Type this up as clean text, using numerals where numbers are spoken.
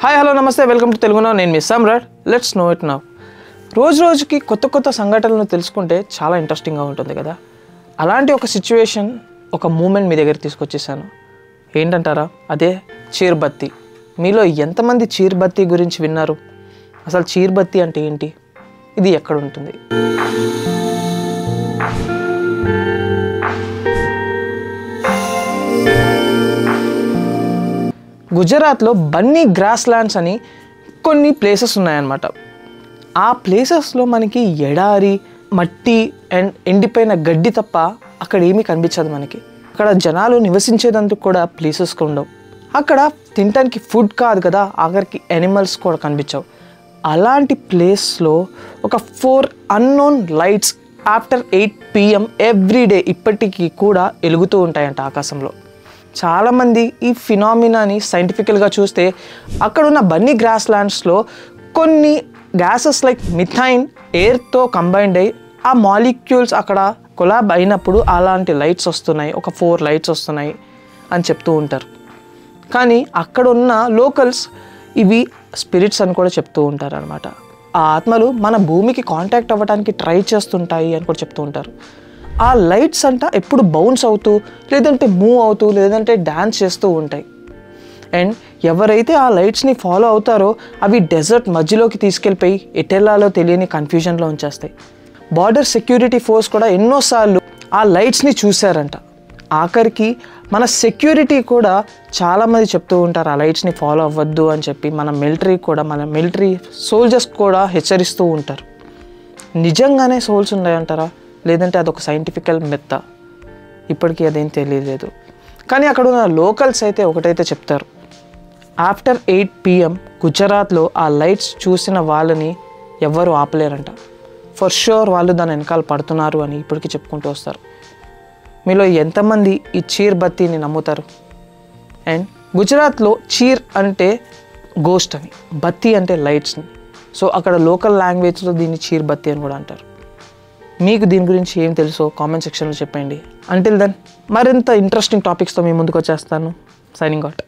Hi hello namaste welcome to తెలుగునో నేను మీ Samrat. Let's know it now. రోజుకి కొత్త సంఘటనలను తెలుసుకుంటే చాలా ఇంట్రెస్టింగ్గా ఉంటుంది కదా. అలాంటి ఒక సిచ్యువేషన్, ఒక మూమెంట్ మీ దగ్గర తీసుకొచ్చేసాను. ఏంటంటారా? అదే చీర్బత్తి. మీలో ఎంతమంది చీర్బత్తి గురించి విన్నారు? అసలు చీర్బత్తి అంటే ఏంటి? ఇది ఎక్కడ ఉంటుంది? గుజరాత్లో బన్నీ గ్రాస్ ల్యాండ్స్ అని కొన్ని ప్లేసెస్ ఉన్నాయన్నమాట. ఆ ప్లేసెస్లో మనకి ఎడారి, మట్టి అండ్ ఎండిపోయిన గడ్డి తప్ప అక్కడ ఏమీ కనిపించదు మనకి. అక్కడ జనాలు నివసించేందుకు కూడా ప్లేసెస్ ఉండవు. అక్కడ తినడానికి ఫుడ్ కాదు కదా, ఆఖరికి యానిమల్స్ కూడా కనిపించవు. అలాంటి ప్లేస్లో ఒక 4 unknown lights after 8 PM everyday ఇప్పటికీ కూడా వెలుగుతూ ఉంటాయంట ఆకాశంలో. చాలామంది ఈ ఫినామినాని సైంటిఫికల్గా చూస్తే అక్కడున్న బన్నీ గ్రాస్ ల్యాండ్స్లో కొన్ని గ్యాసెస్ లైక్ మిథైన్ ఎయిర్తో కంబైన్డ్ అయ్యి ఆ మాలిక్యూల్స్ అక్కడ కొలాబ్ అయినప్పుడు అలాంటి లైట్స్ వస్తున్నాయి, ఒక 4 లైట్స్ వస్తున్నాయి అని చెప్తూ ఉంటారు. కానీ అక్కడ ఉన్న లోకల్స్ ఇవి స్పిరిట్స్ అని కూడా చెప్తూ ఉంటారు అనమాట. ఆ ఆత్మలు మన భూమికి కాంటాక్ట్ అవ్వడానికి ట్రై చేస్తుంటాయి అని కూడా చెప్తూ ఉంటారు. ఆ లైట్స్ అంట ఎప్పుడు బౌన్స్ అవుతూ, లేదంటే మూవ్ అవుతూ, లేదంటే డ్యాన్స్ చేస్తూ ఉంటాయి. అండ్ ఎవరైతే ఆ లైట్స్ని ఫాలో అవుతారో అవి డెజర్ట్ మధ్యలోకి తీసుకెళ్ళిపోయి ఎటెల్లాలో తెలియని కన్ఫ్యూజన్లో ఉంచేస్తాయి. బార్డర్ సెక్యూరిటీ ఫోర్స్ కూడా ఎన్నోసార్లు ఆ లైట్స్ని చూశారంట. ఆఖరికి మన సెక్యూరిటీ కూడా చాలామంది చెప్తూ ఉంటారు ఆ లైట్స్ని ఫాలో అవ్వద్దు అని చెప్పి. మన మిలిటరీ సోల్జర్స్ కూడా హెచ్చరిస్తూ ఉంటారు. నిజంగానే సోల్స్ ఉన్నాయంటారా, లేదంటే అదొక సైంటిఫికల్ మెత్త? ఇప్పటికీ అదేం తెలియలేదు. కానీ అక్కడ ఉన్న లోకల్స్ అయితే ఒకటైతే చెప్తారు, ఆఫ్టర్ 8 PM గుజరాత్లో ఆ లైట్స్ చూసిన వాళ్ళని ఎవ్వరూ ఆపలేరంట. ఫర్ ష్యూర్ వాళ్ళు దాని వెనకాల పడుతున్నారు అని ఇప్పటికీ చెప్పుకుంటూ వస్తారు. మీలో ఎంతమంది ఈ చీర్ బత్తిని నమ్ముతారు? అండ్ గుజరాత్లో చీర్ అంటే గోస్ట్ అని, బత్తి అంటే లైట్స్ని. సో అక్కడ లోకల్ లాంగ్వేజ్లో దీన్ని చీర్ బత్తి అని కూడా అంటారు. మీకు దీని గురించి ఏం తెలుసో కామెంట్ సెక్షన్లో చెప్పండి. అంటిల్ దెన్ మరింత ఇంట్రెస్టింగ్ టాపిక్స్తో మీ ముందుకు వచ్చేస్తాను. Signing out.